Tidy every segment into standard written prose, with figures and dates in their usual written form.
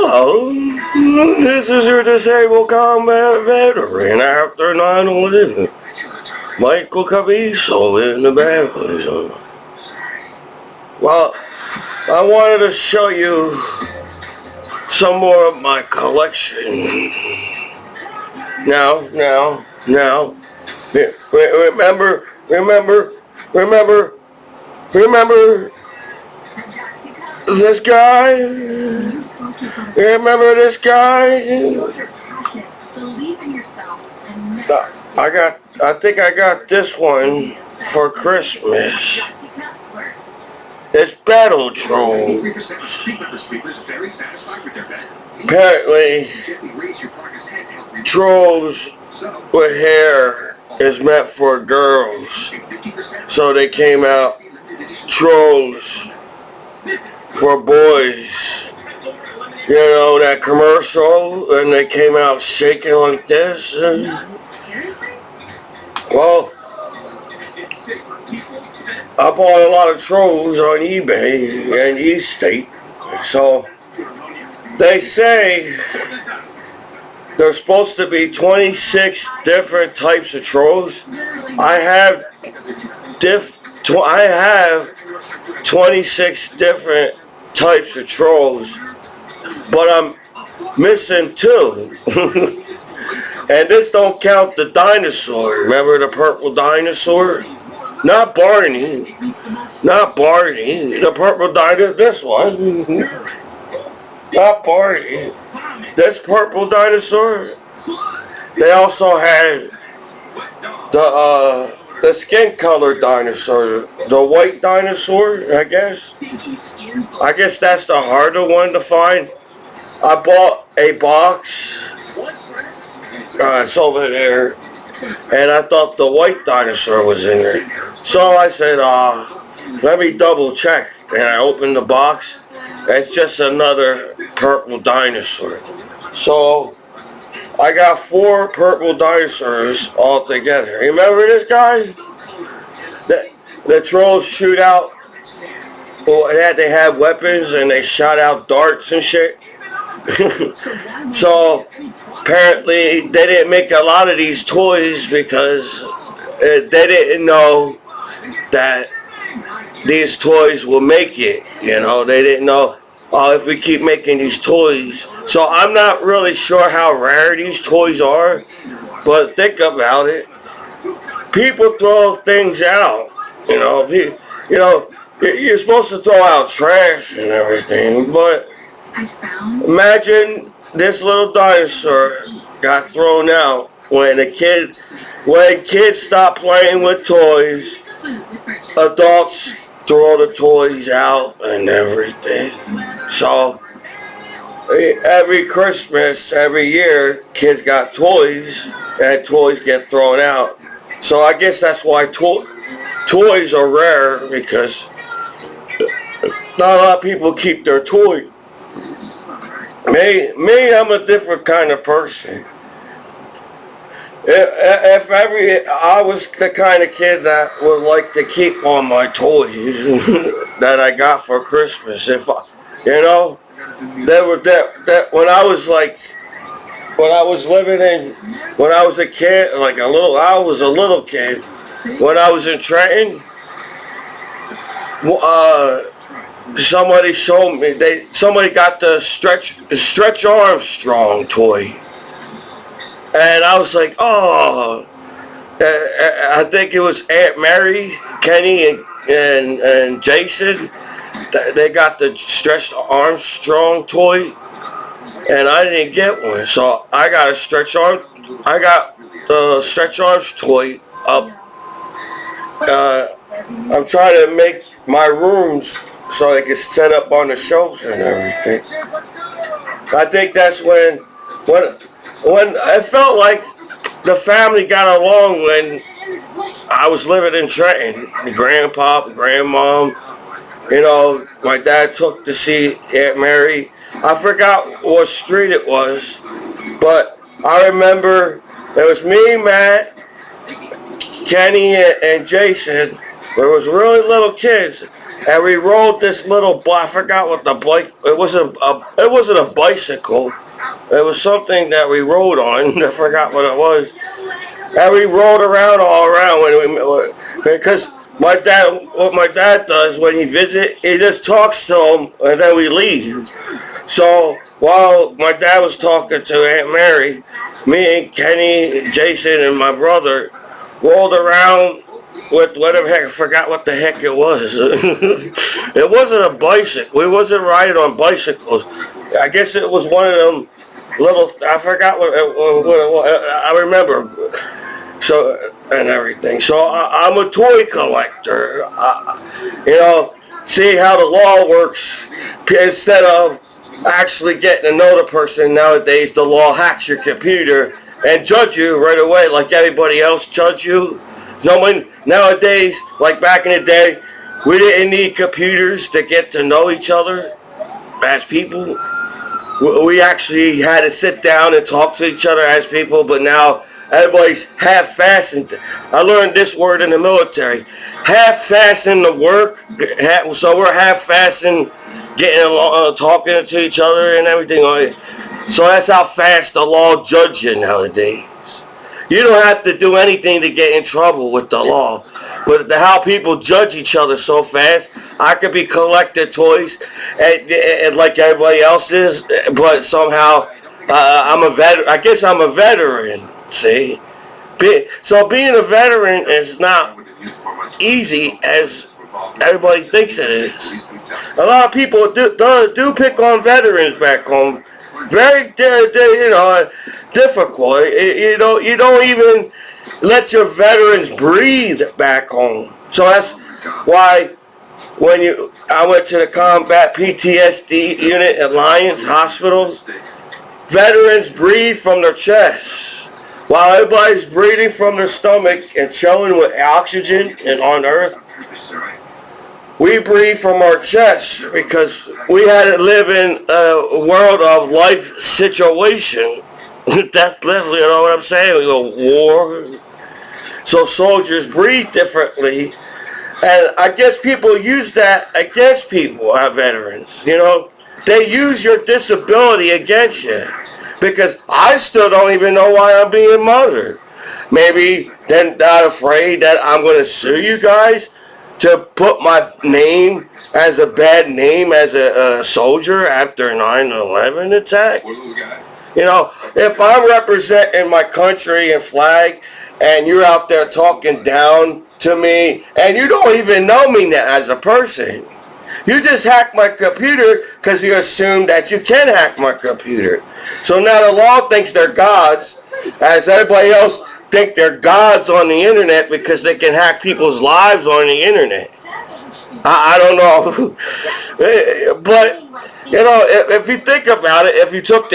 Hello, this is your disabled combat veteran after 9/11. Michael Commiso in the bad position. Well, I wanted to show you some more of my collection. Now, remember, this guy? Remember this guy? I think I got this one for Christmas. It's Battle Trolls. Apparently, trolls with hair is meant for girls. So they came out trolls for boys. You know, that commercial, and they came out shaking like this. Well, I bought a lot of trolls on eBay and eState. So they say there's supposed to be 26 different types of trolls. I have 26 different types of trolls, but I'm missing 2. And this don't count the dinosaur. Remember the purple dinosaur? Not Barney. The purple dinosaur, this one. Not Barney. This purple dinosaur. They also had the skin color dinosaur, the white dinosaur, I guess. I guess that's the harder one to find. I bought a box. It's over there. And I thought the white dinosaur was in there. So I said, let me double check. And I opened the box. It's just another purple dinosaur. So I got 4 purple dinosaurs all together. Remember this guy? The trolls shoot out. Well, they had weapons and they shot out darts and shit. So apparently they didn't make a lot of these toys because they didn't know that these toys will make it. You know, they didn't know, if we keep making these toys. So I'm not really sure how rare these toys are, but think about it. People throw things out. You're supposed to throw out trash and everything, but imagine this little dinosaur got thrown out when kids stop playing with toys. Adults throw the toys out and everything. So every Christmas, every year, kids got toys and toys get thrown out. So I guess that's why toys are rare, because not a lot of people keep their toys. Me, I'm a different kind of person. I was the kind of kid that would like to keep all my toys that I got for Christmas. They were that when I was a kid, I was a little kid. When I was in Trenton, somebody showed me, somebody got the Stretch Armstrong toy. And I was like, oh, I think it was Aunt Mary, Kenny, and Jason. They got the Stretch Armstrong toy, and I didn't get one. So I got the Stretch Arms toy up. I'm trying to make my rooms so they can set up on the shelves and everything. I think that's when I felt like the family got along when I was living in Trenton. Grandpa, grandmom, my dad took to see Aunt Mary. I forgot what street it was, but I remember it was me, Matt, Kenny, and Jason. There was really little kids, and we rode this little, I forgot what the bike, it wasn't a bicycle. It was something that we rode on. I forgot what it was. And we rode around all around because what my dad does when he visit, he just talks to him and then we leave. So while my dad was talking to Aunt Mary, me and Kenny, Jason, and my brother rolled around with whatever heck, I forgot what the heck it was. It wasn't a bicycle. We wasn't riding on bicycles. I guess it was one of them little, I forgot what it was. I remember. So, and everything. So I'm a toy collector. See how the law works. Instead of actually getting to know the person nowadays, the law hacks your computer and judge you right away like everybody else judge you. No one nowadays, like back in the day, we didn't need computers to get to know each other as people. We actually had to sit down and talk to each other as people, but now everybody's half-fastened. I learned this word in the military. Half-fastened the work, so we're half-fastened getting along, talking to each other and everything. So that's how fast the law judges you nowadays. You don't have to do anything to get in trouble with the law. But how people judge each other so fast, I could be collecting toys and like everybody else is, but somehow I'm a veteran. I guess I'm a veteran. See, so being a veteran is not easy as everybody thinks it is. A lot of people do pick on veterans back home. Very, difficult. You don't even let your veterans breathe back home. So that's why when I went to the Combat PTSD unit at Lions Hospital, veterans breathe from their chest. While everybody's breathing from their stomach and chilling with oxygen and on Earth, we breathe from our chest because we had to live in a world of life situation. That's literally, you know what I'm saying? We go war. So soldiers breathe differently. And I guess people use that against people, our veterans. They use your disability against you. Because I still don't even know why I'm being murdered. Maybe they're not afraid that I'm going to sue you guys to put my name as a bad name as a soldier after 9/11 attack. If I'm representing my country and flag and you're out there talking down to me and you don't even know me as a person, you just hack my computer because you assume that you can hack my computer. So now the law thinks they're gods, as everybody else think they're gods on the internet because they can hack people's lives on the internet. I don't know. But, if you think about it, if you took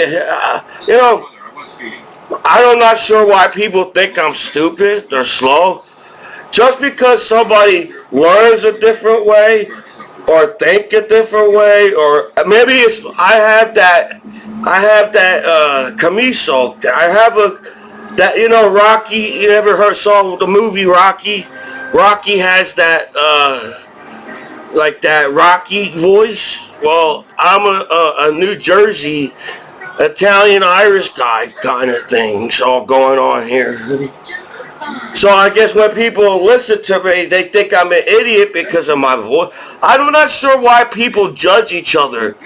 I'm not sure why people think I'm stupid or slow. Just because somebody learns a different way or think a different way, or maybe it's I have that Commiso. I have Rocky. You ever saw the movie Rocky? Rocky has that like that Rocky voice. Well, I'm a New Jersey Italian Irish guy kind of thing. So going on here. So I guess when people listen to me, they think I'm an idiot because of my voice. I'm not sure why people judge each other.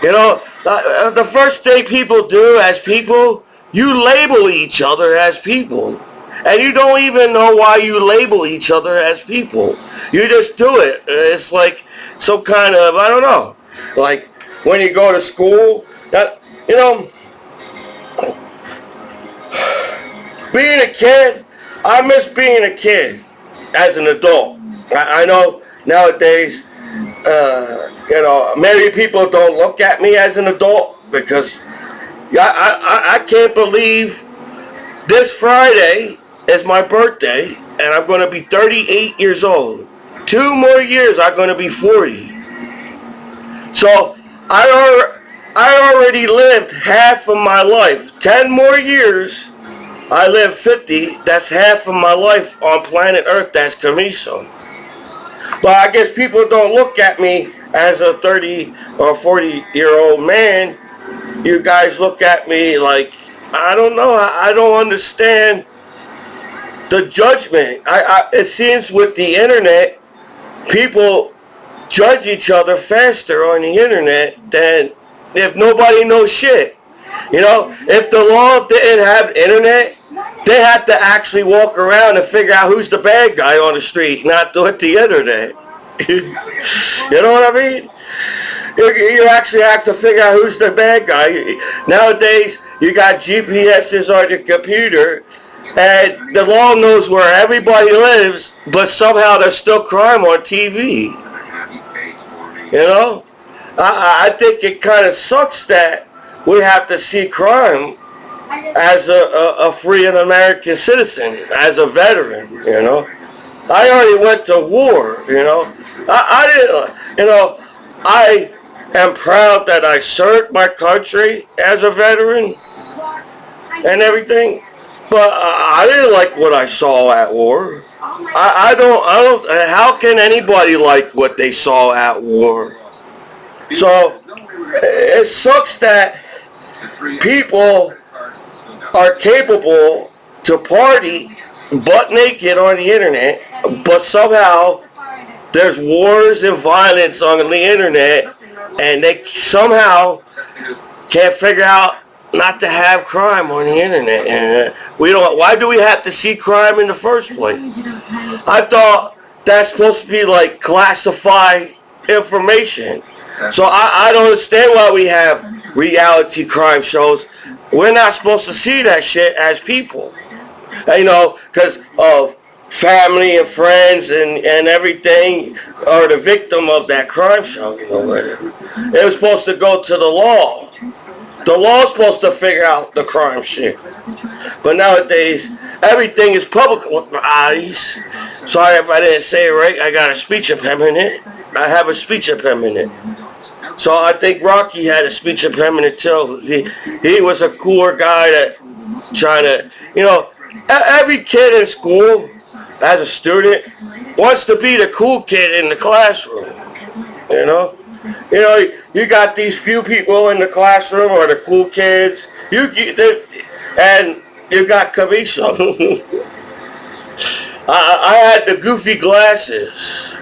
The first thing people do as people, you label each other as people. And you don't even know why you label each other as people. You just do it. It's like some kind of, I don't know. Like when you go to school, being a kid, I miss being a kid as an adult. I know nowadays, maybe people don't look at me as an adult because I can't believe this Friday is my birthday and I'm going to be 38 years old. 2 more years I'm going to be 40. So I already lived half of my life. 10 more years. I live 50, that's half of my life on planet Earth, that's Commiso. But I guess people don't look at me as a 30 or 40-year-old man. You guys look at me like, I don't know. I don't understand the judgment. It seems with the internet, people judge each other faster on the internet than if nobody knows shit. You know, if the law didn't have internet, they had to actually walk around and figure out who's the bad guy on the street, not with the internet. You know what I mean? You actually have to figure out who's the bad guy. Nowadays, you got GPSs on your computer, and the law knows where everybody lives, but somehow there's still crime on TV. You know? I think it kind of sucks that we have to see crime as a free and American citizen, as a veteran, you know. I already went to war, you know. I didn't, you know, I am proud that I served my country as a veteran and everything, but I didn't like what I saw at war. I don't, how can anybody like what they saw at war? So, it sucks that people are capable to party butt naked on the internet, but somehow there's wars and violence on the internet, and they somehow can't figure out not to have crime on the internet. And we don't. Why do we have to see crime in the first place? I thought that's supposed to be like classified information. So I don't understand why we have reality crime shows. We're not supposed to see that shit as people. You know, because of family and friends and everything are the victim of that crime show. You know, it was supposed to go to the law. The law's supposed to figure out the crime shit. But nowadays, everything is publicized. Sorry if I didn't say it right. I got a speech impediment. I have a speech impediment. So I think Rocky had a speech impediment too. He was a cooler guy that trying to, you know, every kid in school as a student wants to be the cool kid in the classroom. You know, you got these few people in the classroom or the cool kids. And you got Commiso. I had the goofy glasses.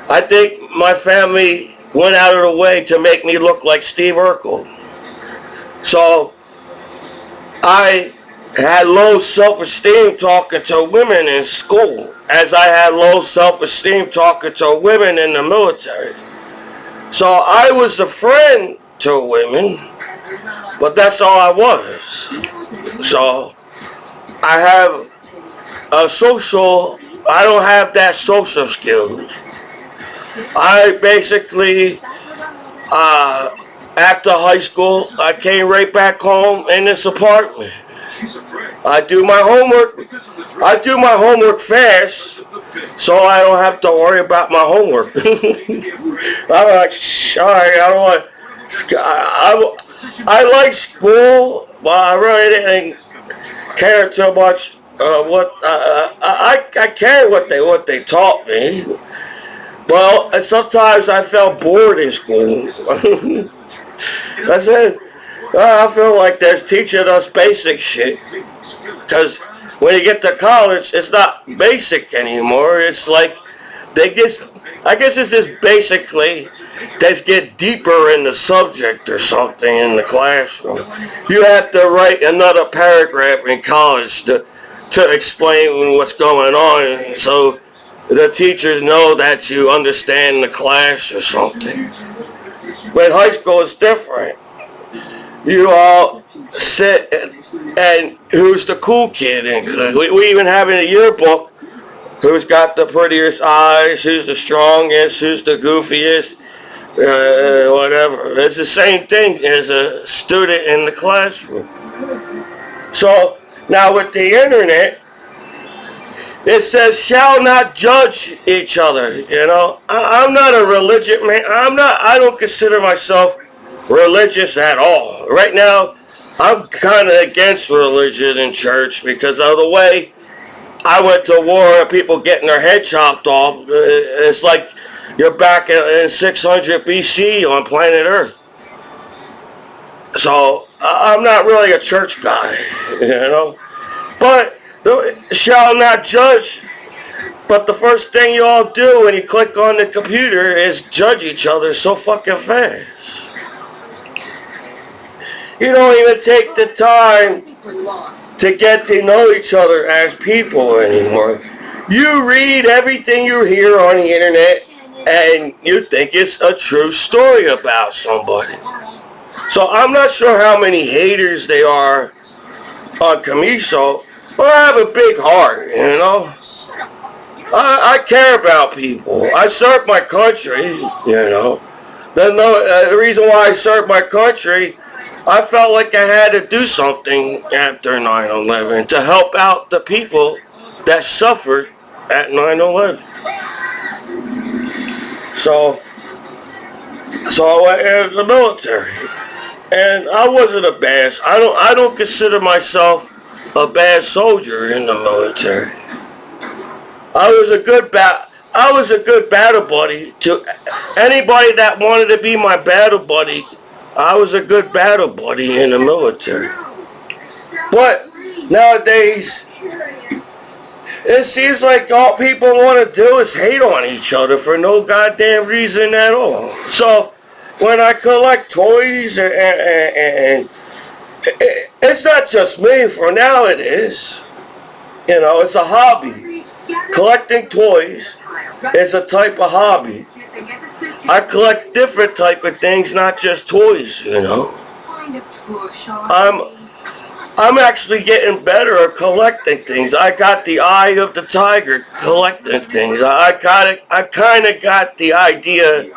I think my family went out of the way to make me look like Steve Urkel. So I had low self-esteem talking to women in school, as I had low self-esteem talking to women in the military. So I was a friend to women, but that's all I was. So I have I don't have that social skills. I basically, after high school, I came right back home in this apartment. I do my homework fast, so I don't have to worry about my homework. I'm like, sorry, I like school, but I really didn't care too much I care what they taught me. Well, and sometimes I felt bored in school. That's it. I feel like they're teaching us basic shit. Because when you get to college, it's not basic anymore. It's like, I guess it's just basically, let's get deeper in the subject or something in the classroom. You have to write another paragraph in college to explain what's going on. So the teachers know that you understand the class or something. But high school is different. You all sit and who's the cool kid in class. We even have in a yearbook who's got the prettiest eyes, who's the strongest, who's the goofiest, whatever. It's the same thing as a student in the classroom. So now with the internet, it says, shall not judge each other, you know. I'm not a religious man. I don't consider myself religious at all. Right now, I'm kind of against religion in church because of the way I went to war and people getting their head chopped off. It's like you're back in 600 BC on planet Earth. So I'm not really a church guy, you know. But shall not judge. But the first thing you all do when you click on the computer is judge each other so fucking fast. You don't even take the time to get to know each other as people anymore. You read everything you hear on the internet and you think it's a true story about somebody. So I'm not sure how many haters they are on Commiso, but I have a big heart, you know. I care about people. I serve my country, you know. The reason why I serve my country, I felt like I had to do something after 9/11 to help out the people that suffered at 9/11. So I went into the military, and I wasn't a bad. I don't consider myself a bad soldier in the military. I was a good battle buddy to anybody that wanted to be my battle buddy. I was a good battle buddy in the military. But nowadays, it seems like all people want to do is hate on each other for no goddamn reason at all. So when I collect toys, and it's not just me, for now it is. You know, it's a hobby. Collecting toys is a type of hobby. I collect different type of things, not just toys, you know. I'm actually getting better at collecting things. I got the eye of the tiger collecting things. I kind of got the idea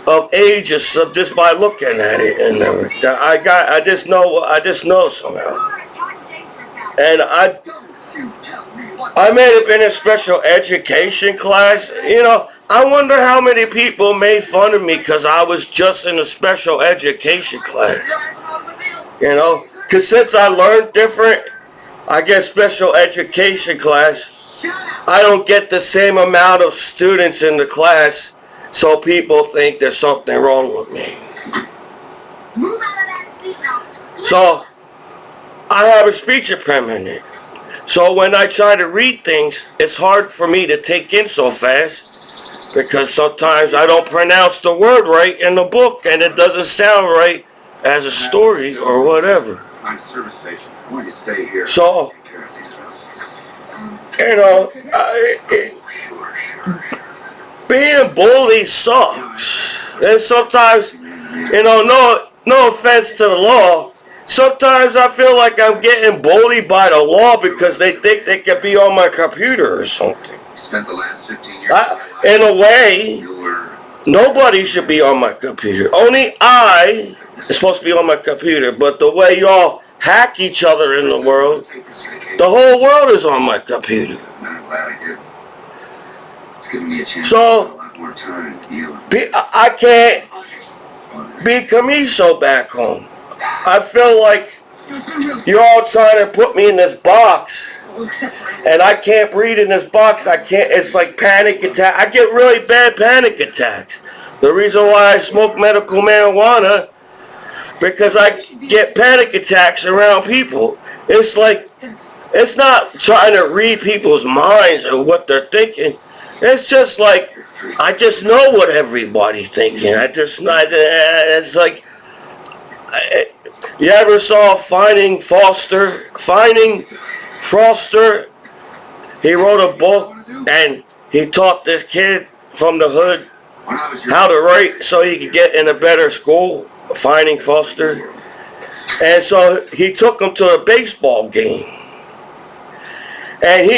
of Aegis just by looking at it and everything. I just know somehow. And I may have been in special education class. You know, I wonder how many people made fun of me because I was just in a special education class. You know, because since I learned different, I get special education class. I don't get the same amount of students in the class, so people think there's something wrong with me. So I have a speech impediment. So when I try to read things, it's hard for me to take in so fast because sometimes I don't pronounce the word right in the book and it doesn't sound right as a story or whatever. So, you know, being bullied sucks. And sometimes, you know, no offense to the law, sometimes I feel like I'm getting bullied by the law because they think they can be on my computer or something. Spent the last 15 years in a way, nobody should be on my computer. Only I am supposed to be on my computer. But the way y'all hack each other in the world, the whole world is on my computer. I'm glad I did. It's giving me a chance to have a lot more time to deal. I can't be Commiso back home. I feel like you're all trying to put me in this box, and I can't breathe in this box. I can't. It's like panic attack. I get really bad panic attacks. The reason why I smoke medical marijuana, because I get panic attacks around people. It's like, it's not trying to read people's minds or what they're thinking. It's just like, I just know what everybody's thinking. It's like, you ever saw Finding Foster? Finding Foster, he wrote a book and he taught this kid from the hood how to write so he could get in a better school, Finding Foster. And so he took him to a baseball game. And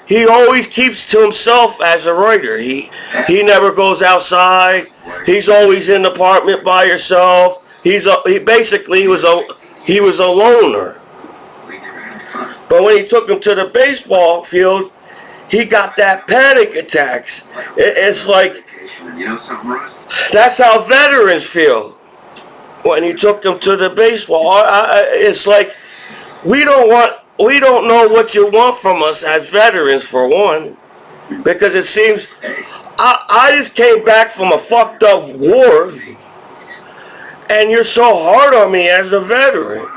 he always keeps to himself as a writer. He never goes outside. He's always in the apartment by himself. He was a loner. But when he took him to the baseball field, he got that panic attacks. It's like, that's how veterans feel when he took them to the baseball. It's like, we don't want we don't know what you want from us as veterans, for one, because it seems I just came back from a fucked up war, and you're so hard on me as a veteran.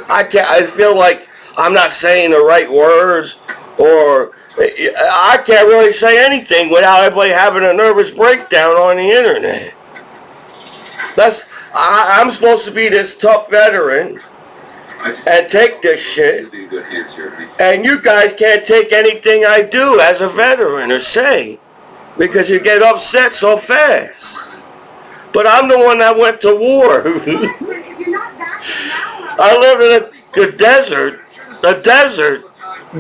I feel like I'm not saying the right words, or I can't really say anything without everybody having a nervous breakdown on the internet. I'm supposed to be this tough veteran and take this shit, and you guys can't take anything I do as a veteran or say, because you get upset so fast. But I'm the one that went to war. I lived in the desert. The desert.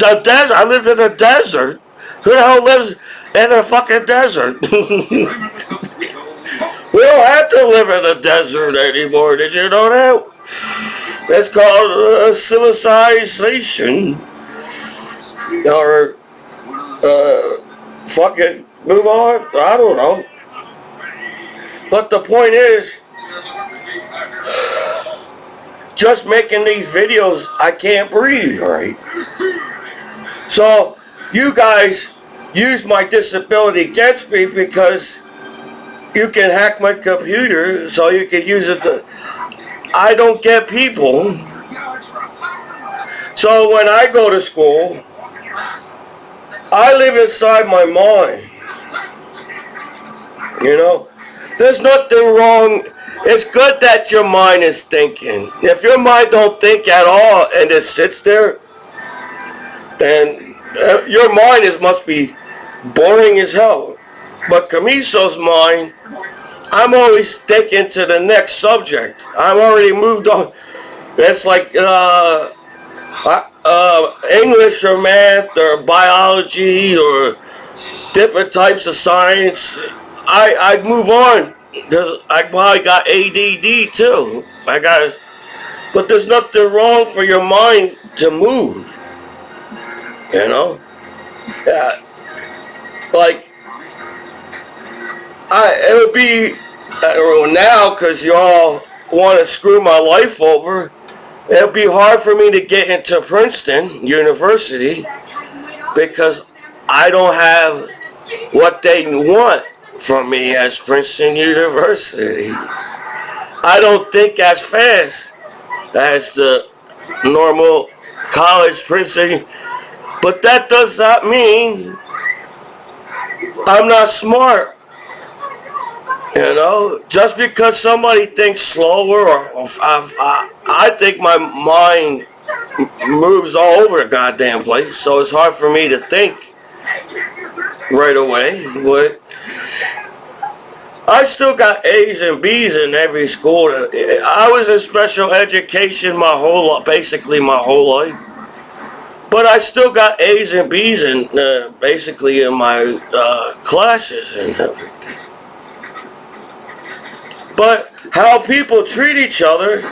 I lived in the desert. Who the hell lives in a fucking desert? We don't have to live in the desert anymore. Did you know that? It's called civilization. Or fucking move on. I don't know. But the point is, just making these videos, I can't breathe, right? So you guys use my disability against me because you can hack my computer, so you can use it to... I don't get people. So when I go to school, I live inside my mind. You know? There's nothing wrong. It's good that your mind is thinking. If your mind don't think at all and it sits there, then your mind must be boring as hell. But Commiso's mind, I'm always thinking to the next subject. I'm already moved on. It's like English or math or biology or different types of science. I move on because I probably got ADD too. But there's nothing wrong for your mind to move. You know? Yeah. Like, it would be now, because y'all want to screw my life over, it would be hard for me to get into Princeton University because I don't have what they want from me as Princeton University. I don't think as fast as the normal college Princeton, but that does not mean I'm not smart. You know, just because somebody thinks slower, or I think my mind moves all over the goddamn place, so it's hard for me to think right away. But I still got A's and B's in every school. I was in special education basically my whole life. But I still got A's and B's in basically in my classes and everything. But how people treat each other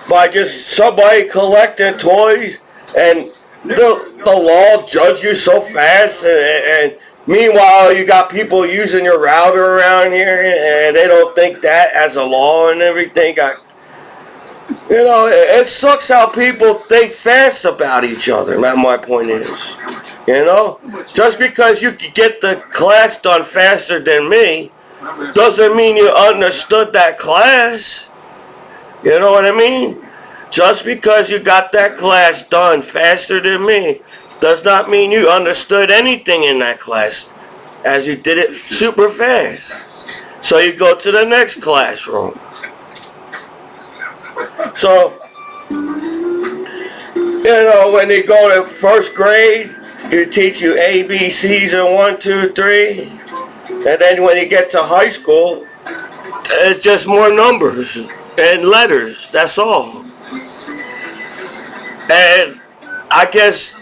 by just somebody collecting toys, and the law judge you so fast, and meanwhile you got people using your router around here and they don't think that as a law and everything. You know, it sucks how people think fast about each other. That's my point is. You know, just because you can get the class done faster than me doesn't mean you understood that class. You know what I mean? Just because you got that class done faster than me does not mean you understood anything in that class, as you did it super fast. So you go to the next classroom. So, you know, when you go to first grade, you teach you A, B, C's and 1, 2, 3. And then when you get to high school, it's just more numbers and letters. That's all. And I guess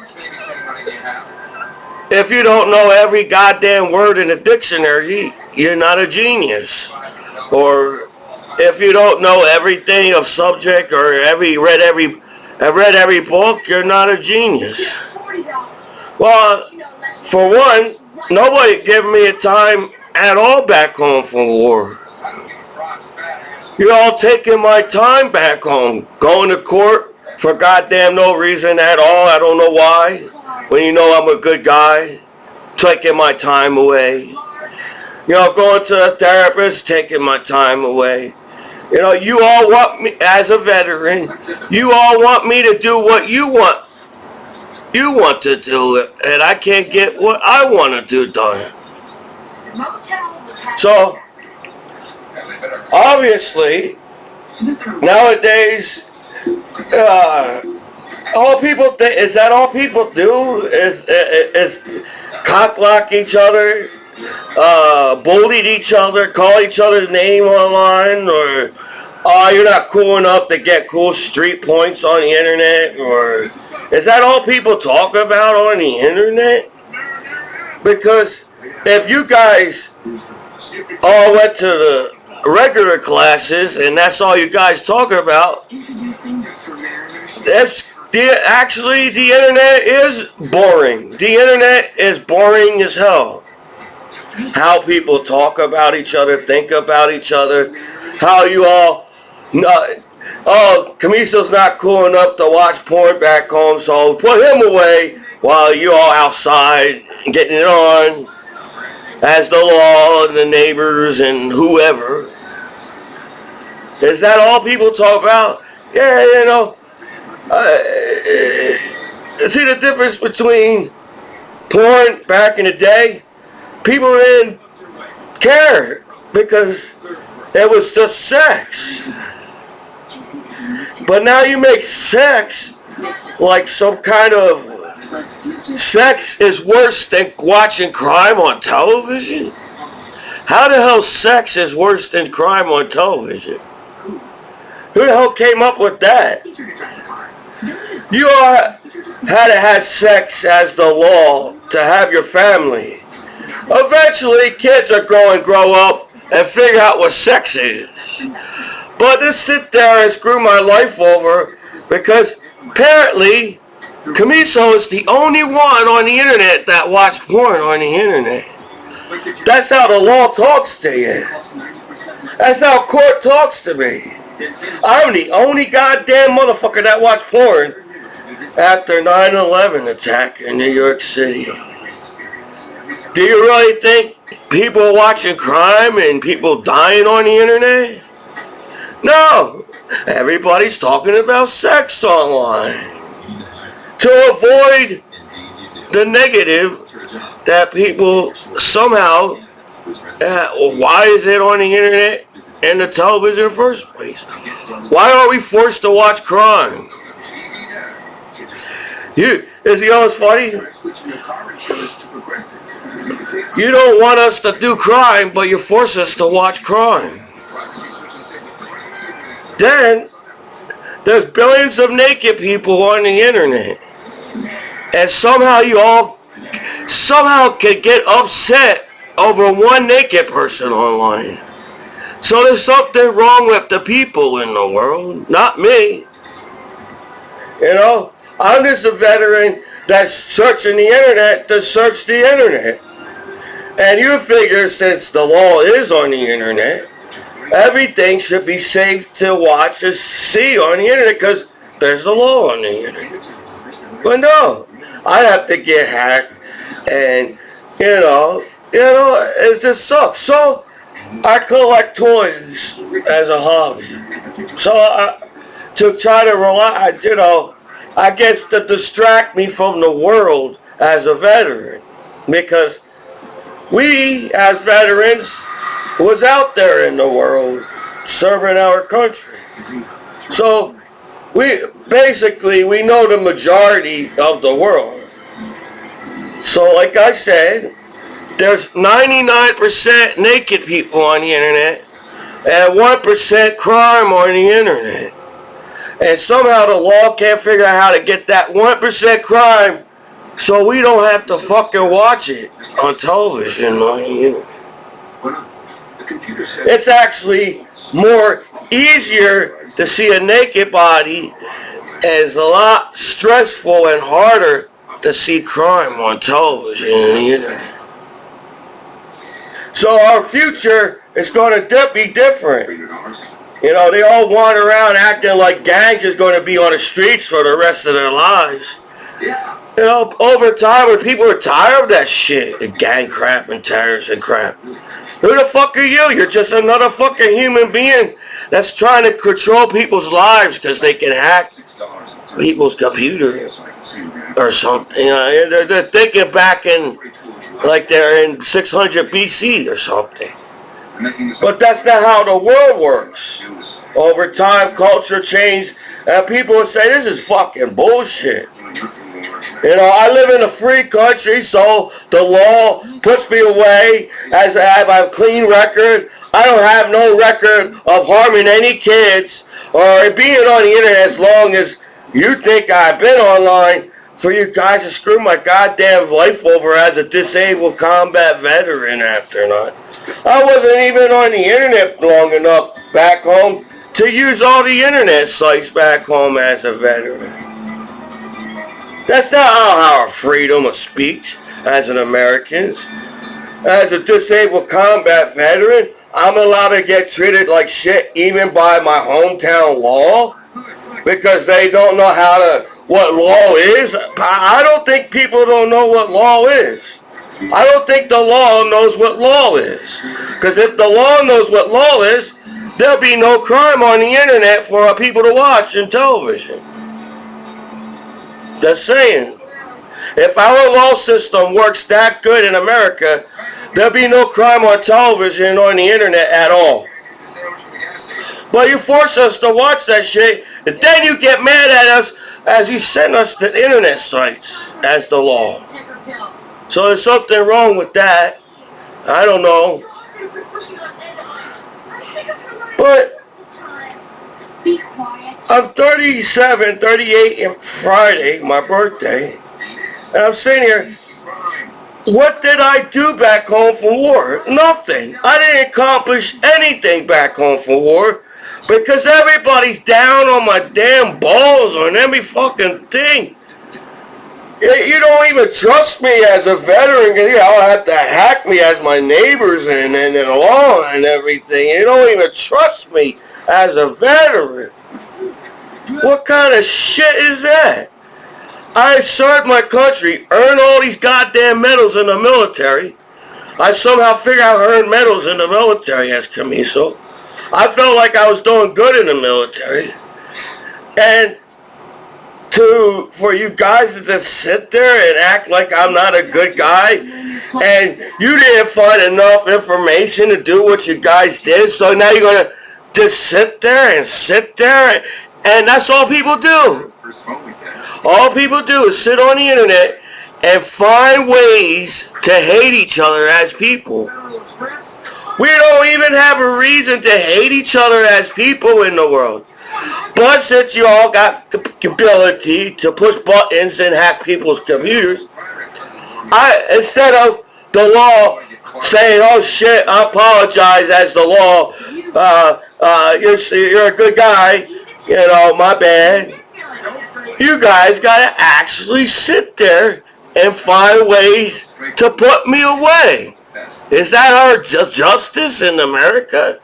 if you don't know every goddamn word in the dictionary, you're not a genius. Or if you don't know everything of subject or read every book, you're not a genius. Well, for one, nobody gave me a time at all back home from war. You're all taking my time back home, going to court for goddamn no reason at all. I don't know why. When you know I'm a good guy, taking my time away. You know, going to a therapist, taking my time away. You know, you all want me, as a veteran, you all want me to do what you want. You want to do it, and I can't get what I want to do done. So, obviously, nowadays, all people is that all people do is cock block each other, bullied each other, call each other's name online, or you're not cool enough to get cool street points on the internet, or is that all people talk about on the internet? Because if you guys all went to the regular classes and that's all you guys talking about, actually the internet is boring. The internet is boring as hell. How people talk about each other, think about each other, how you all, Commiso's not cool enough to watch porn back home, so put him away while you all outside getting it on as the law and the neighbors and whoever. Is that all people talk about? Yeah, you know. See the difference between porn back in the day? People didn't care because it was just sex. But now you make sex like some kind of... Sex is worse than watching crime on television? How the hell sex is worse than crime on television? Who the hell came up with that? You all had to have sex as the law to have your family. Eventually, kids are going to grow up and figure out what sex is. But to sit there and screw my life over because apparently Commiso is the only one on the internet that watched porn on the internet. That's how the law talks to you. That's how court talks to me. I'm the only goddamn motherfucker that watched porn after 9/11 attack in New York City. Do you really think people are watching crime and people dying on the internet? No. Everybody's talking about sex online. To avoid the negative that people somehow, why is it on the internet and the television in the first place? Why are we forced to watch crime? You know what's funny? You don't want us to do crime, but you force us to watch crime. Then, there's billions of naked people on the internet. And somehow you all can get upset over one naked person online. So there's something wrong with the people in the world, not me. You know, I'm just a veteran that's searching the internet to search the internet. And you figure since the law is on the internet, everything should be safe to watch and see on the internet because there's the law on the internet. But no, I have to get hacked and, you know, it just sucks. So I collect toys as a hobby. So to try to rely, you know, I guess to distract me from the world as a veteran. Because we, as veterans, was out there in the world serving our country. So we know the majority of the world. So like I said, there's 99% naked people on the internet and 1% crime on the internet. And somehow the law can't figure out how to get that 1% crime so we don't have to fucking watch it on television on the internet. It's actually more easier to see a naked body, and it's a lot stressful and harder to see crime on television and the internet. So our future is going to be different. You know, they all wander around acting like gangs is going to be on the streets for the rest of their lives. You know, over time, when people are tired of that shit, the gang crap and terrorists and crap. Who the fuck are you? You're just another fucking human being that's trying to control people's lives because they can hack people's computers or something. You know, they're thinking back in, like they're in 600 BC or something. But that's not how the world works. Over time, culture change, and people will say, this is fucking bullshit. You know, I live in a free country, so the law puts me away as I have a clean record. I don't have no record of harming any kids or being on the internet as long as you think I've been online for you guys to screw my goddamn life over as a disabled combat veteran after not. I wasn't even on the internet long enough back home to use all the internet sites back home as a veteran. That's not our freedom of speech as an American. As a disabled combat veteran, I'm allowed to get treated like shit even by my hometown law because they don't know what law is. I don't think people don't know what law is. I don't think the law knows what law is. Because if the law knows what law is, there'll be no crime on the internet for people to watch in television. Just saying. If our law system works that good in America, there'll be no crime on television or on the internet at all. But you force us to watch that shit, and then you get mad at us as you send us to internet sites as the law. So there's something wrong with that. I don't know. But I'm 37, 38 on Friday, my birthday. And I'm sitting here, what did I do back home from war? Nothing. I didn't accomplish anything back home from war because everybody's down on my damn balls on every fucking thing. You don't even trust me as a veteran. You know, have to hack me as my neighbors and law and everything. You don't even trust me as a veteran. What kind of shit is that? I served my country, earned all these goddamn medals in the military. I somehow figured out how to earn medals in the military as Commiso. I felt like I was doing good in the military. And for you guys to just sit there and act like I'm not a good guy, and you didn't find enough information to do what you guys did, so now you're going to just sit there, and that's all people do. All people do is sit on the internet and find ways to hate each other as people. We don't even have a reason to hate each other as people in the world. But since you all got the ability to push buttons and hack people's computers, instead of the law saying, oh shit, I apologize as the law, you're a good guy, you know, my bad. You guys gotta actually sit there and find ways to put me away. Is that our justice in America?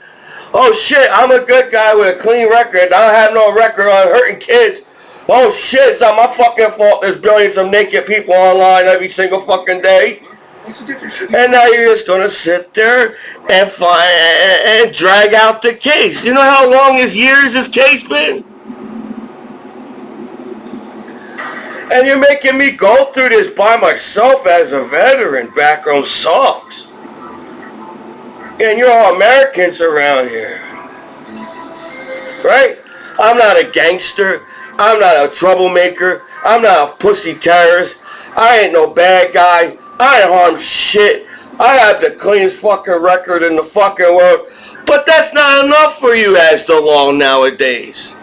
Oh shit, I'm a good guy with a clean record. I don't have no record on hurting kids. Oh shit, it's not my fucking fault there's billions of naked people online every single fucking day. And now you're just gonna sit there and and drag out the case. You know how long years this case been? And you're making me go through this by myself as a veteran. Background sucks. And you're all Americans around here. Right? I'm not a gangster. I'm not a troublemaker. I'm not a pussy terrorist. I ain't no bad guy. I ain't harmed shit. I have the cleanest fucking record in the fucking world. But that's not enough for you as the law nowadays.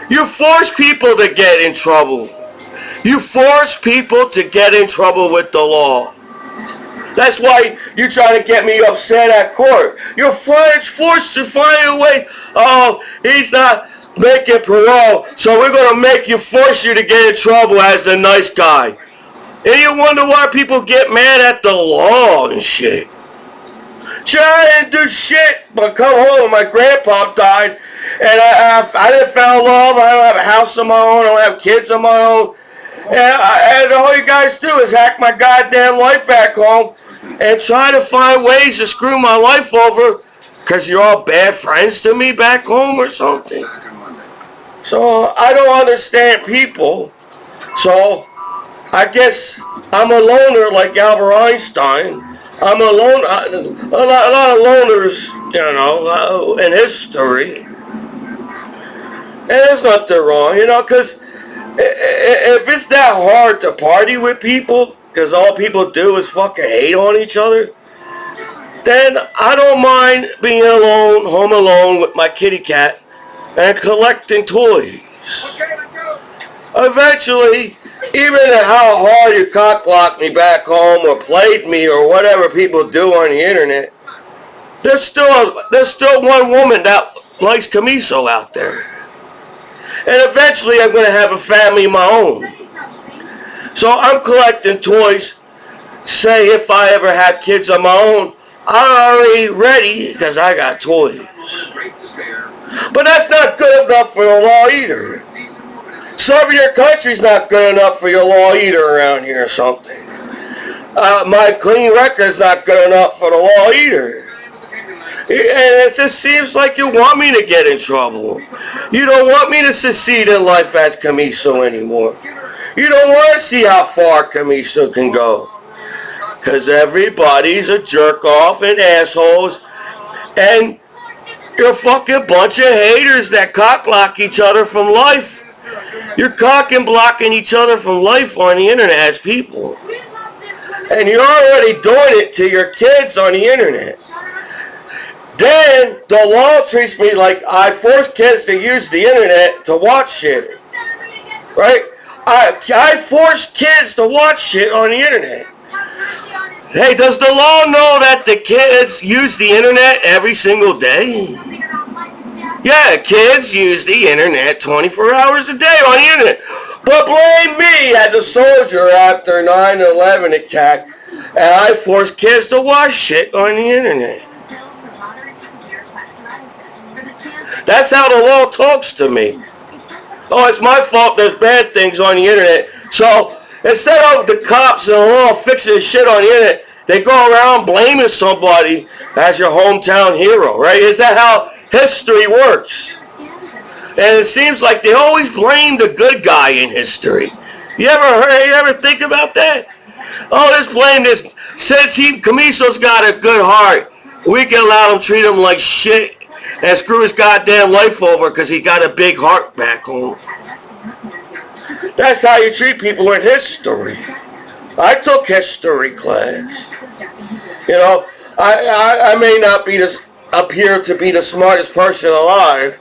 You force people to get in trouble. You force people to get in trouble with the law. That's why you're trying to get me upset at court. You're forced to find a way. Oh, he's not making parole, so we're going to force you to get in trouble as the nice guy. And you wonder why people get mad at the law and shit. Sure, I didn't do shit but come home and my grandpa died And I didn't fall in love. I don't have a house of my own. I don't have kids of my own. And all you guys do is hack my goddamn life back home and try to find ways to screw my life over because you're all bad friends to me back home or something. So I don't understand people. So I guess I'm a loner like Albert Einstein. I'm a loner. A lot of loners, in history. And there's nothing wrong, because if it's that hard to party with people, because all people do is fucking hate on each other, then I don't mind being alone, home alone with my kitty cat and collecting toys. Eventually, even how hard you cock blocked me back home or played me or whatever people do on the internet, there's still one woman that likes Commiso out there. And eventually I'm going to have a family of my own. So I'm collecting toys. Say if I ever have kids of my own, I'm already ready because I got toys. But that's not good enough for the law either. Serving your country's not good enough for your law either around here or something. My clean record's not good enough for the law either. And it just seems like you want me to get in trouble. You don't want me to succeed in life as Commiso anymore. You don't want to see how far Commiso can go. Because everybody's a jerk off and assholes. And you're a fucking bunch of haters that cock block each other from life. You're cock and blocking each other from life on the internet as people. And you're already doing it to your kids on the internet. Then the law treats me like I force kids to use the internet to watch shit. Right? I force kids to watch shit on the internet. Hey, does the law know that the kids use the internet every single day? Yeah, kids use the internet 24 hours a day on the internet. But blame me as a soldier after 9/11 attack, and I force kids to watch shit on the internet. That's how the law talks to me. Oh, it's my fault there's bad things on the internet. So instead of the cops and the law fixing shit on the internet, they go around blaming somebody as your hometown hero, right? Is that how history works? And it seems like they always blame the good guy in history. You ever think about that? Oh, let's blame this. Since Commiso's got a good heart, we can allow him treat him like shit and screw his goddamn life over because he got a big heart back home. That's how you treat people in history. I took history class. I may not appear to be the smartest person alive,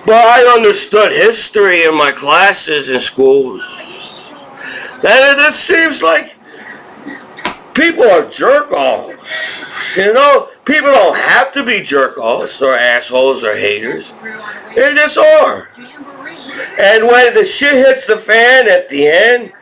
but I understood history in my classes in schools. And it just seems like people are jerk-offs. People don't have to be jerk-offs or assholes or haters. They just are. And when the shit hits the fan at the end,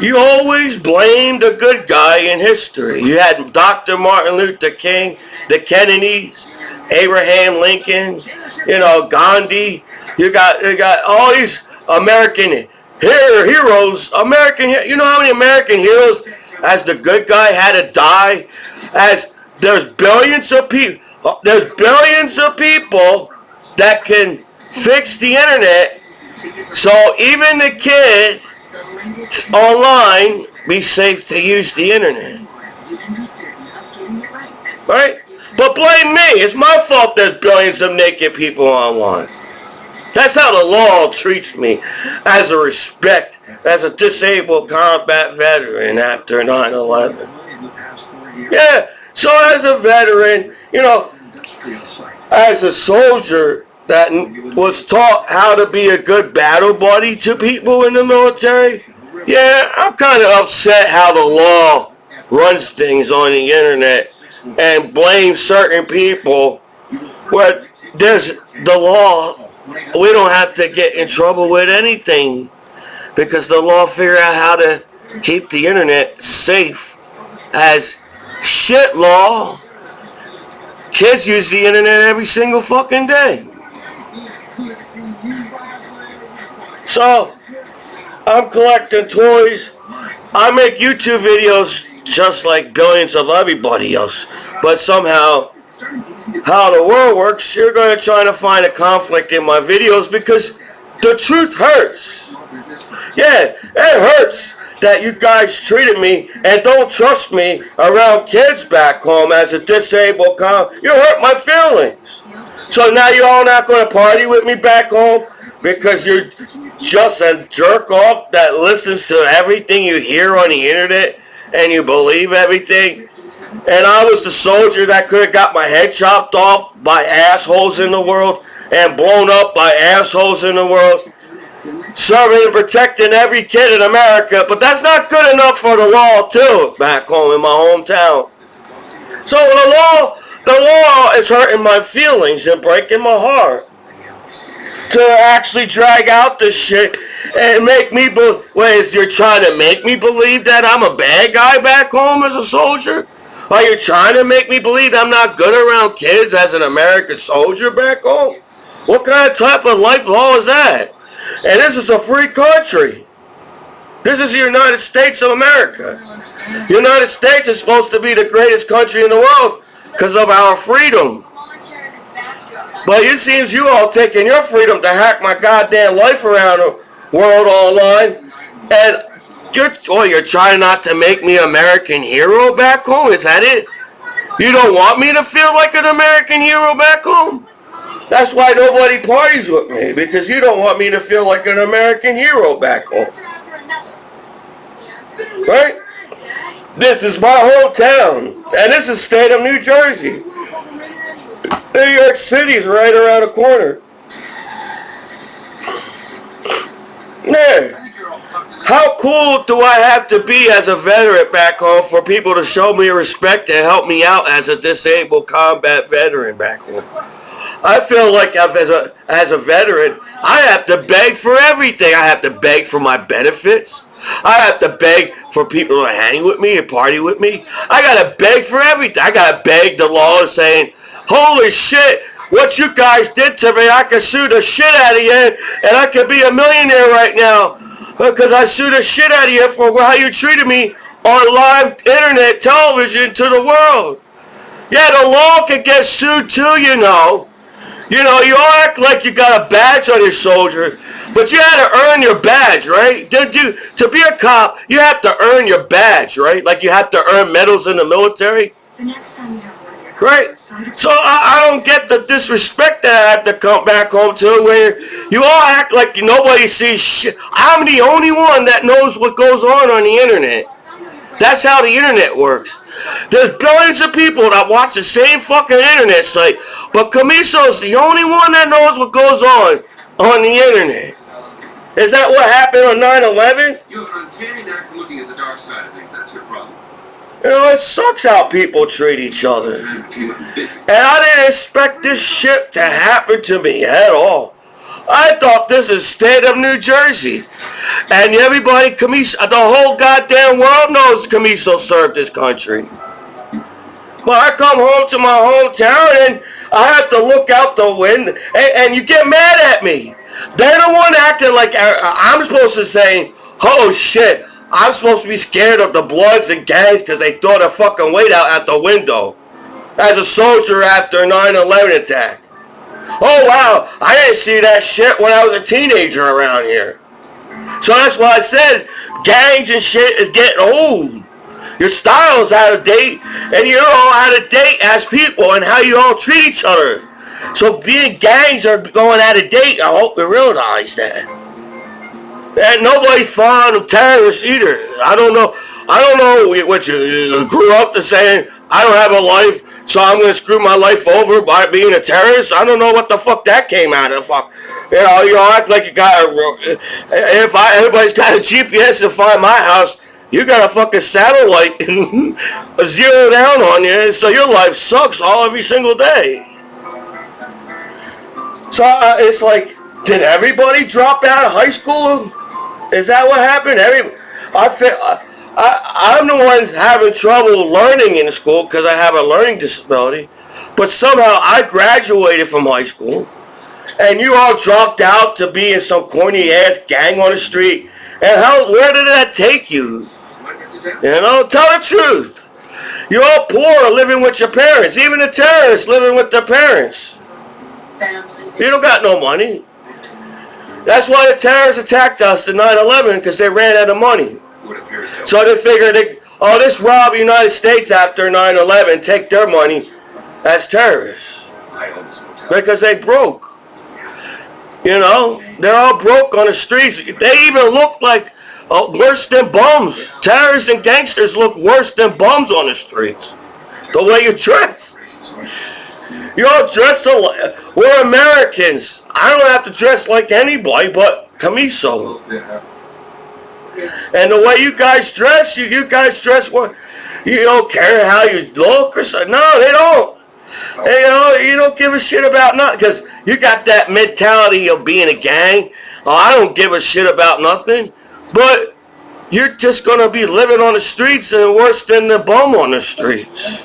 you always blame the good guy in history. You had Dr. Martin Luther King, the Kennedys, Abraham Lincoln, Gandhi. You got all these American heroes. You know how many American heroes as the good guy had to die? As there's billions of people that can fix the internet. So even the kid online be safe to use the internet. Right? But blame me. It's my fault there's billions of naked people online. That's how the law treats me as a respect, as a disabled combat veteran after 9/11. Yeah, so as a veteran, as a soldier that was taught how to be a good battle buddy to people in the military, yeah, I'm kind of upset how the law runs things on the internet and blames certain people. But there's the law. We don't have to get in trouble with anything because the law figure out how to keep the internet safe as shit law. Kids use the internet every single fucking day. So, I'm collecting toys. I make YouTube videos just like billions of everybody else. But somehow, how the world works, you're going to try to find a conflict in my videos because the truth hurts. Yeah, it hurts that you guys treated me and don't trust me around kids back home as a disabled You hurt my feelings. So now you're all not going to party with me back home because you're just a jerk off that listens to everything you hear on the internet and you believe everything. And I was the soldier that could have got my head chopped off by assholes in the world and blown up by assholes in the world, serving and protecting every kid in America. But that's not good enough for the law too back home in my hometown. So the law is hurting my feelings and breaking my heart to actually drag out this shit and make me you're trying to make me believe that I'm a bad guy back home as a soldier? Are you trying to make me believe I'm not good around kids as an American soldier back home? What kind of type of life law is that? And this is a free country. This is the United States of America. The United States is supposed to be the greatest country in the world because of our freedom. But it seems you all taking your freedom to hack my goddamn life around the world online. And you're trying not to make me an American hero back home? Is that it? You don't want me to feel like an American hero back home? That's why nobody parties with me, because you don't want me to feel like an American hero back home. Right? This is my hometown, and this is the state of New Jersey. New York City's right around the corner. Yeah. How cool do I have to be as a veteran back home for people to show me respect and help me out as a disabled combat veteran back home? I feel like as a veteran, I have to beg for everything. I have to beg for my benefits. I have to beg for people to hang with me and party with me. I gotta beg for everything. I gotta beg the law saying, holy shit, what you guys did to me, I could sue the shit out of you and I could be a millionaire right now because I sued the shit out of you for how you treated me on live internet television to the world. Yeah, the law can get sued too, you know. You know, you all act like you got a badge on your shoulder, but you had to earn your badge, right? To be a cop, you have to earn your badge, right? Like you have to earn medals in the military. The next time you have right? So I don't get the disrespect that I have to come back home to where you all act like nobody sees shit. I'm the only one that knows what goes on the internet. That's how the internet works. There's billions of people that watch the same fucking internet site, but Commiso is the only one that knows what goes on the internet. Is that what happened on 9/11? You have an uncanny knack for looking at the dark side of things. That's your problem. You know, it sucks how people treat each other. And I didn't expect this shit to happen to me at all. I thought this is state of New Jersey. And everybody, Commiso, the whole goddamn world knows Commiso served this country. But I come home to my hometown and I have to look out the window and you get mad at me. They're the one acting like I'm supposed to say, oh shit, I'm supposed to be scared of the Bloods and gangs because they throw their fucking weight out at the window as a soldier after 9/11 attack. Oh wow, I didn't see that shit when I was a teenager around here. So that's why I said gangs and shit is getting old. Your style's out of date and you're all out of date as people and how you all treat each other. So being gangs are going out of date. I hope you realize that. And nobody's fond of terrorists either. I don't know what you grew up to saying, I don't have a life, so I'm going to screw my life over by being a terrorist. I don't know what the fuck that came out of. You know, you act like you got everybody's got a GPS to find my house. You got a fucking satellite zero down on you, so your life sucks every single day. So it's like, did everybody drop out of high school? Is that what happened? I'm the one having trouble learning in school because I have a learning disability. But somehow I graduated from high school. and you all dropped out to be in some corny ass gang on the street. And where did that take you? You know, tell the truth. You're all poor living with your parents. Even the terrorists living with their parents. You don't got no money. That's why the terrorists attacked us in 9/11, because they ran out of money. So they figured, this rob the United States after 9/11, take their money as terrorists. Because they broke. You know, they're all broke on the streets. They even look like worse than bums. Terrorists and gangsters look worse than bums on the streets. The way you dress. You all dress alike. We're Americans. I don't have to dress like anybody but Commiso. And the way you guys dress, you guys dress what? You don't care how you look or something. No, they don't. You don't give a shit about nothing, because you got that mentality of being a gang. I don't give a shit about nothing. But you're just going to be living on the streets and worse than the bum on the streets.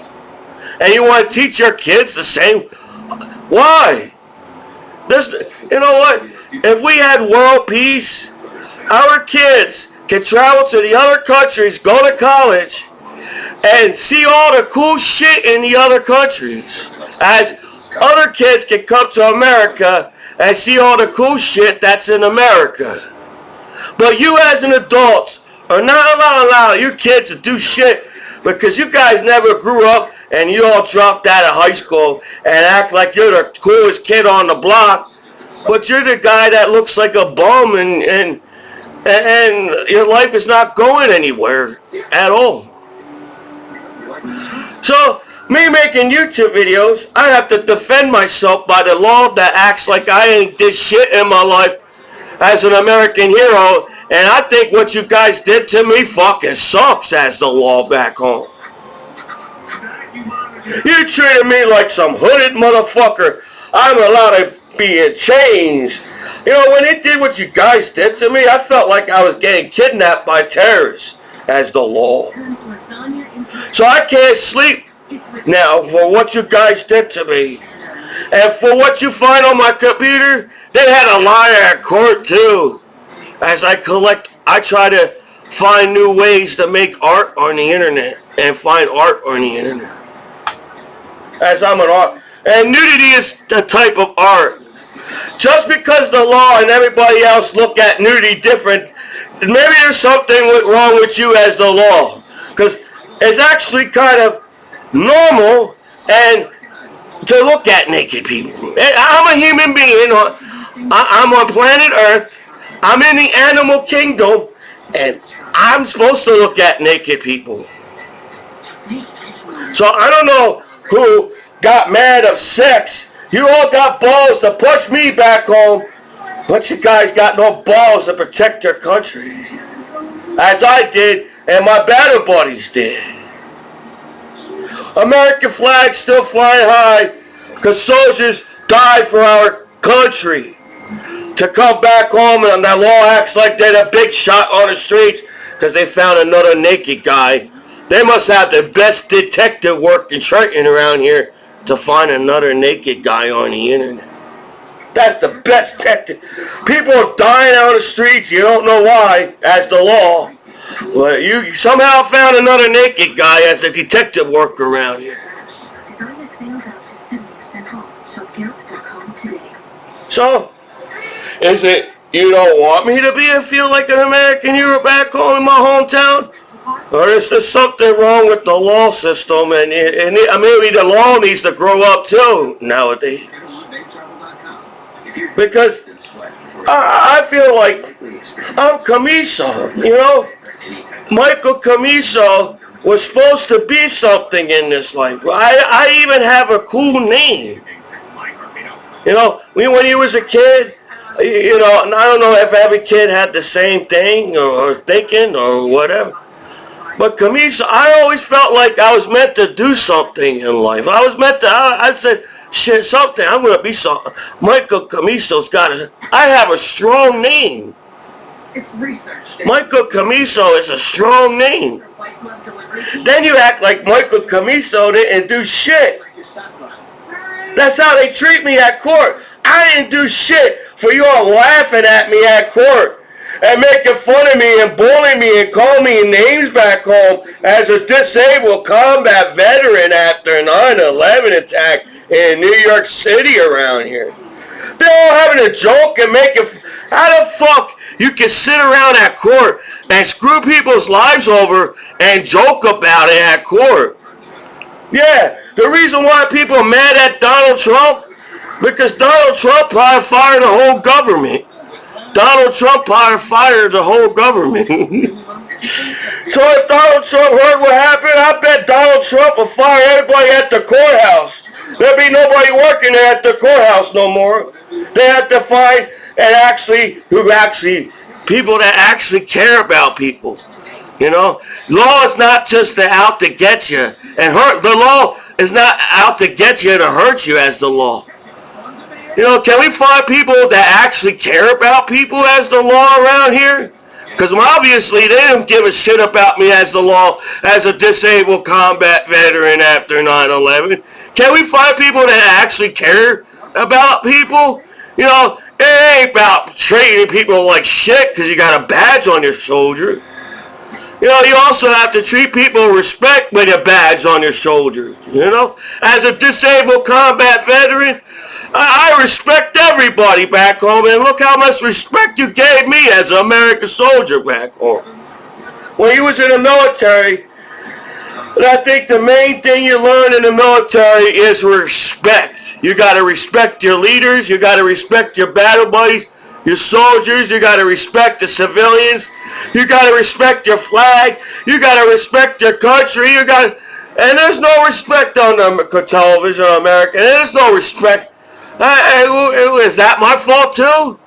And you want to teach your kids the same? Why? You know what? If we had world peace, our kids can travel to the other countries, go to college, and see all the cool shit in the other countries. As other kids can come to America and see all the cool shit that's in America. But you as an adult are not allowed your kids to do shit, because you guys never grew up and you all dropped out of high school and act like you're the coolest kid on the block, but you're the guy that looks like a bum, and your life is not going anywhere at all. So, me making YouTube videos, I have to defend myself by the law that acts like I ain't did shit in my life as an American hero, and I think what you guys did to me fucking sucks as the law back home. You treated me like some hooded motherfucker. I'm allowed to be in chains. You know, when they did what you guys did to me, I felt like I was getting kidnapped by terrorists as the law. So I can't sleep now for what you guys did to me. And for what you find on my computer, they had a liar at court too. As I try to find new ways to make art on the internet and find art on the internet. As I'm an art. And nudity is the type of art. Just because the law and everybody else look at nudity different, maybe there's something wrong with you as the law. Because it's actually kind of normal and to look at naked people. I'm a human being. I'm on planet Earth. I'm in the animal kingdom, and I'm supposed to look at naked people. So I don't know who got mad of sex. You all got balls to punch me back home, but you guys got no balls to protect your country, as I did and my battle buddies did. American flag still flying high because soldiers died for our country. To come back home and that law acts like they're the big shot on the streets because they found another naked guy. They must have the best detective work in Trenton around here to find another naked guy on the internet. That's the best detective. People are dying out on the streets. You don't know why, as the law. Well, you somehow found another naked guy as a detective work around here. So, is it you don't want me to feel like an American hero back home in my hometown? Or is there something wrong with the law system? And maybe the law needs to grow up too nowadays. Because I feel like I'm Commiso, you know? Michael Commiso was supposed to be something in this life. I even have a cool name. You know, when he was a kid, you know, and I don't know if every kid had the same thing or thinking or whatever. But Commiso, I always felt like I was meant to do something in life. I was meant to, I said, shit, something, I'm going to be something. Michael Commiso's got I have a strong name. It's research. Michael Commiso is a strong name. Then you act like Michael Commiso didn't do shit. That's how they treat me at court. I didn't do shit for you all laughing at me at court and making fun of me and bullying me and calling me names back home as a disabled combat veteran after 9/11 attack in New York City around here. They're all having a joke and making... How the fuck you can sit around at court and screw people's lives over and joke about it at court? Yeah, the reason why people are mad at Donald Trump, because Donald Trump probably fired the whole government. Donald Trump probably fired the whole government. So if Donald Trump heard what happened, I bet Donald Trump will fire everybody at the courthouse. There'll be nobody working there at the courthouse no more. They have to find people that actually care about people. You know, law is not just out to get you and hurt. The law is not out to get you to hurt you as the law. You know, can we find people that actually care about people as the law around here? Because obviously they don't give a shit about me as the law, as a disabled combat veteran after 9/11. Can we find people that actually care about people? You know, it ain't about treating people like shit because you got a badge on your shoulder. You know, you also have to treat people with respect with a badge on your shoulder. You know, as a disabled combat veteran, I respect everybody back home, and look how much respect you gave me as an American soldier back home. When you was in the military, and I think the main thing you learn in the military is respect. You got to respect your leaders, you got to respect your battle buddies, your soldiers, you got to respect the civilians, you got to respect your flag, you got to respect your country, and there's no respect on the television in America, there's no respect. Is that my fault too?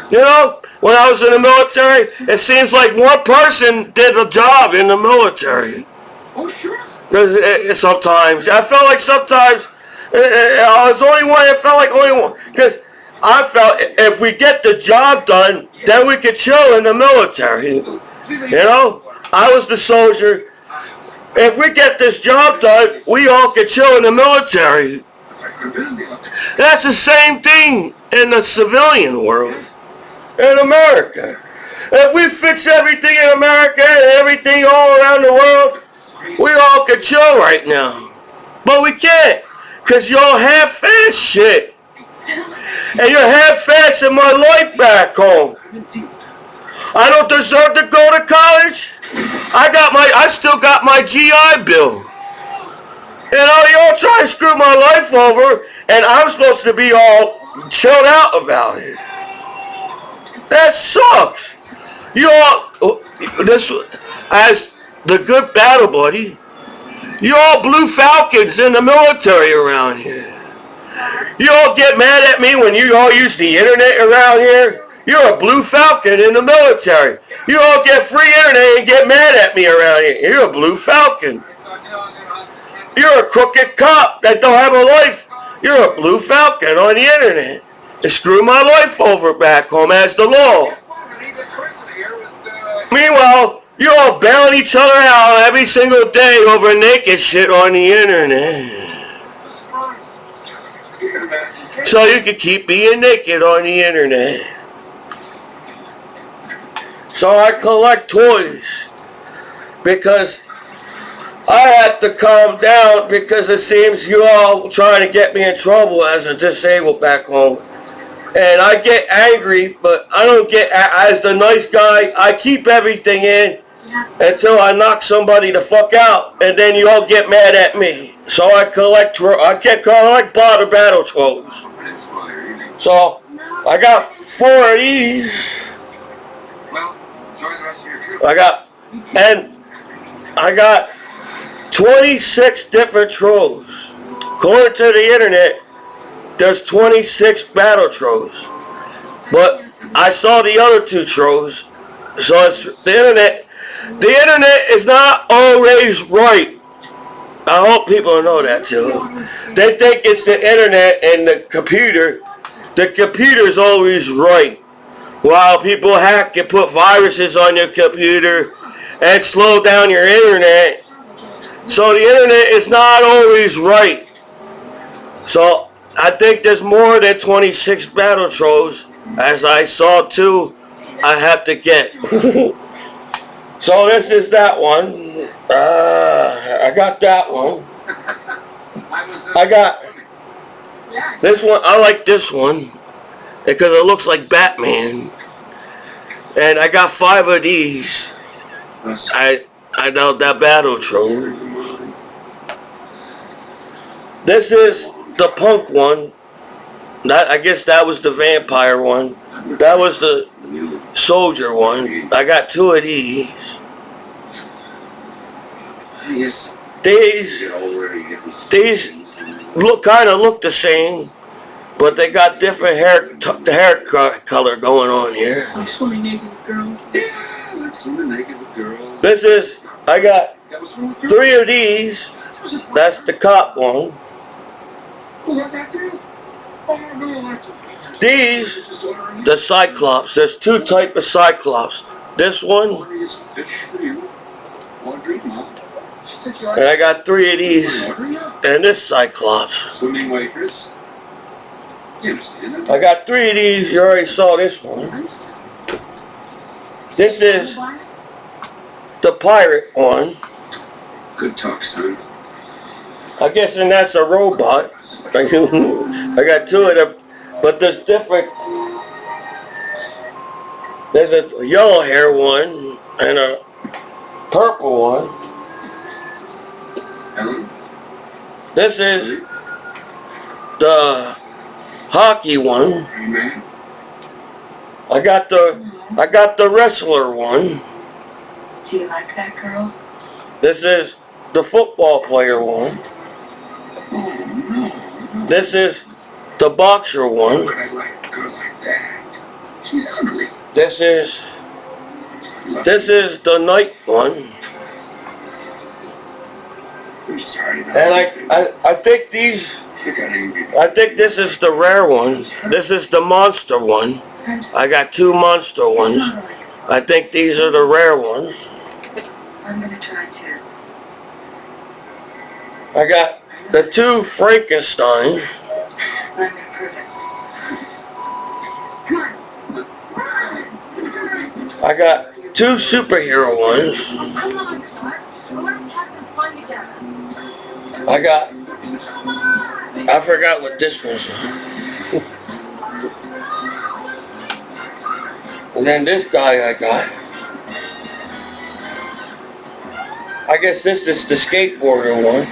You know, when I was in the military, it seems like one person did the job in the military. Oh, sure. Because sometimes, I felt like sometimes, I was only one, it felt like only one. Because I felt if we get the job done, then we could chill in the military. You know, I was the soldier. If we get this job done, we all could chill in the military. That's the same thing in the civilian world in America. If we fix everything in America and everything all around the world, we all could chill right now. But we can't, because y'all half-ass shit. And you're half-assing my life back home. I don't deserve to go to college. I still got my GI Bill. You know, y'all try to screw my life over, and I'm supposed to be all chilled out about it. That sucks. You all, as the good battle buddy, you all blue falcons in the military around here. You all get mad at me when you all use the internet around here. You're a blue falcon in the military. You all get free internet and get mad at me around here. You're a blue falcon. You're a crooked cop that don't have a life. You're a blue falcon on the internet. You screw my life over back home as the law. Meanwhile, you all bailing each other out every single day over naked shit on the internet. So you can keep being naked on the internet. So I collect toys because I had to calm down because it seems you all trying to get me in trouble as a disabled back home. And I get angry, but I don't get, as the nice guy, I keep everything in until I knock somebody the fuck out, and then you all get mad at me. So I collect bottle battle trolls. So I got 4 of these. I got 26 different trolls. According to the internet, there's 26 battle trolls. But I saw the other 2 trolls. So it's the internet. The internet is not always right. I hope people know that too. They think it's the internet and the computer. The computer's always right. While people hack and put viruses on your computer and slow down your internet. So the internet is not always right. So I think there's more than 26 battle trolls. As I saw two, I have to get. So this is that one. I got that one. I got this one. I like this one because it looks like Batman. And I got 5 of these. I know that battle troll. This is the punk one. I guess that was the vampire one. That was the soldier one. I got 2 of these. These kind of look the same, but they got different hair color going on here. Like swimming naked with girls. Yeah, like swimming naked with girls. This is, I got 3 of these. That's the cop one. Was that that girl? Oh my God, that's these, the Cyclops. There's 2 types of Cyclops. This one, and I got 3 of these, and this Cyclops. Swimming waitress. You understand? I got 3 of these. You already saw this one. This is the pirate one. Good talk, son. I guess, and that's a robot. I got 2 of them, but there's different. There's a yellow hair one and a purple one. This is the hockey one. I got the wrestler one. Do you like that girl? This is the football player one. This is the boxer one. I like a girl like that. She's ugly. This is the knight one. I'm sorry about And I think these. I think this is the rare one. This is the monster one. I got 2 monster ones. I think these are the rare ones. I'm gonna try to. I got the 2 Frankenstein. I'm gonna prove it. Come on. I got 2 superhero ones. Oh, come on, Clark. Let's have some fun together. I forgot what this was. And then this guy I got. I guess this is the skateboarder one.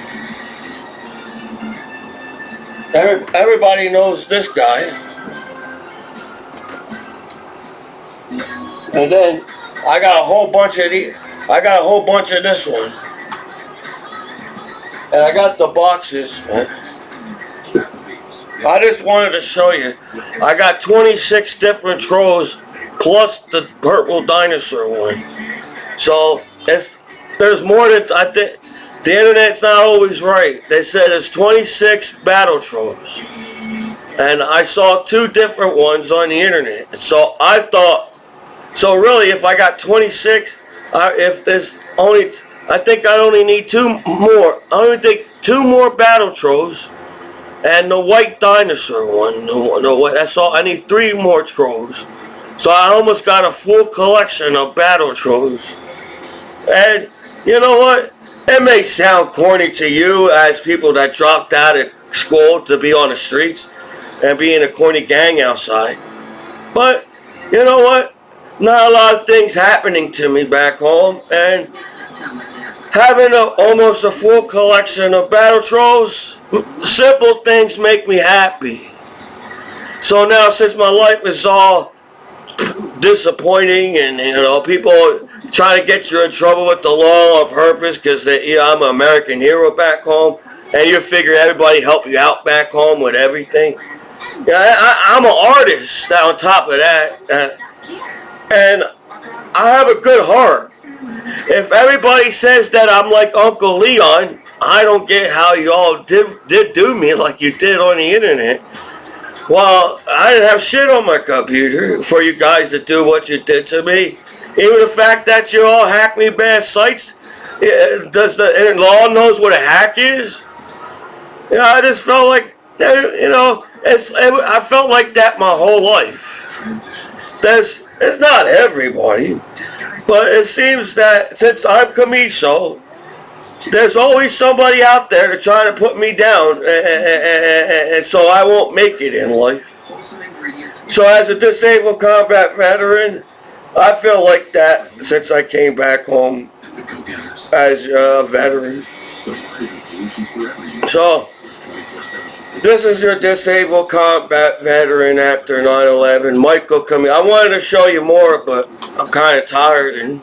Everybody knows this guy. And then I got a whole bunch of these. I got a whole bunch of this one. And I got the boxes. I just wanted to show you. I got 26 different trolls plus the purple dinosaur one. So there's more than I think. The internet's not always right. They said there's 26 battle trolls. And I saw 2 different ones on the internet. So I thought, so really if I got 26, if there's only, I think I only need 2 more. I only think 2 more battle trolls. And the white dinosaur one. That's all. I need 3 more trolls. So I almost got a full collection of battle trolls. And you know what? It may sound corny to you as people that dropped out of school to be on the streets and be in a corny gang outside. But you know what? Not a lot of things happening to me back home. And having almost a full collection of battle trolls, simple things make me happy. So now since my life is all disappointing and people trying to get you in trouble with the law on purpose because I'm an American hero back home and you figure everybody help you out back home with everything. I'm an artist on top of that and I have a good heart. If everybody says that I'm like Uncle Leon, I don't get how y'all did do me like you did on the internet. Well, I didn't have shit on my computer for you guys to do what you did to me. Even the fact that you all hack me bad sites, does the law knows what a hack is? I just felt like, You know, I felt like that my whole life. It's not everybody, but it seems that since I'm Commiso, there's always somebody out there to try to put me down, and so I won't make it in life. So as a disabled combat veteran, I feel like that since I came back home as a veteran. So, this is your disabled combat veteran after 9/11, Michael Commiso. I wanted to show you more, but I'm kind of tired and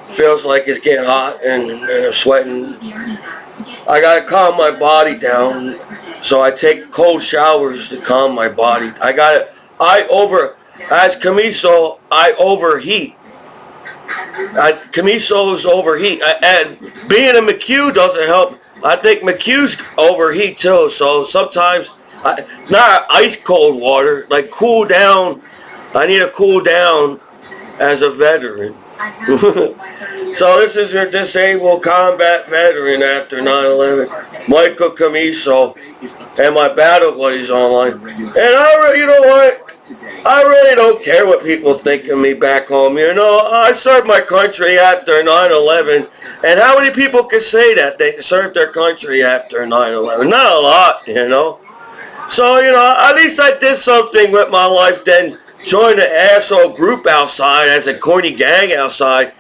feels like it's getting hot and I'm sweating. I gotta calm my body down, so I take cold showers to calm my body. As Commiso, I overheat. Commiso's overheat, and being a McHugh doesn't help. I think McHugh's overheat too, so sometimes, not ice cold water, like cool down. I need to cool down as a veteran. So this is your disabled combat veteran after 9/11, Michael Commiso, and my battle buddies online. And you know what? I really don't care what people think of me back home. You know, I served my country after 9/11. And how many people can say that they served their country after 9/11? Not a lot, you know. So, you know, at least I did something with my life than join the asshole group outside as a corny gang outside.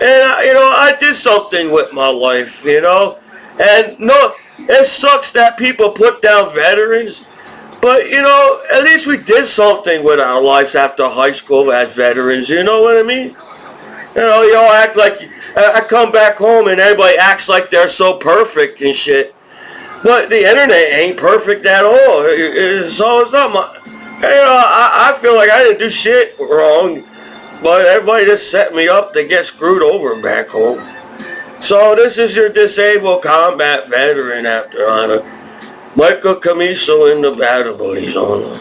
And, you know, I did something with my life, you know. And, no, it sucks that people put down veterans. But, you know, at least we did something with our lives after high school as veterans. You know what I mean? You know, you all act like, I come back home and everybody acts like they're so perfect and shit. But the internet ain't perfect at all. So it's not my, you know, I feel like I didn't do shit wrong. But everybody just set me up to get screwed over back home. So this is your disabled combat veteran after honor. Michael Commiso in the battle buddies on.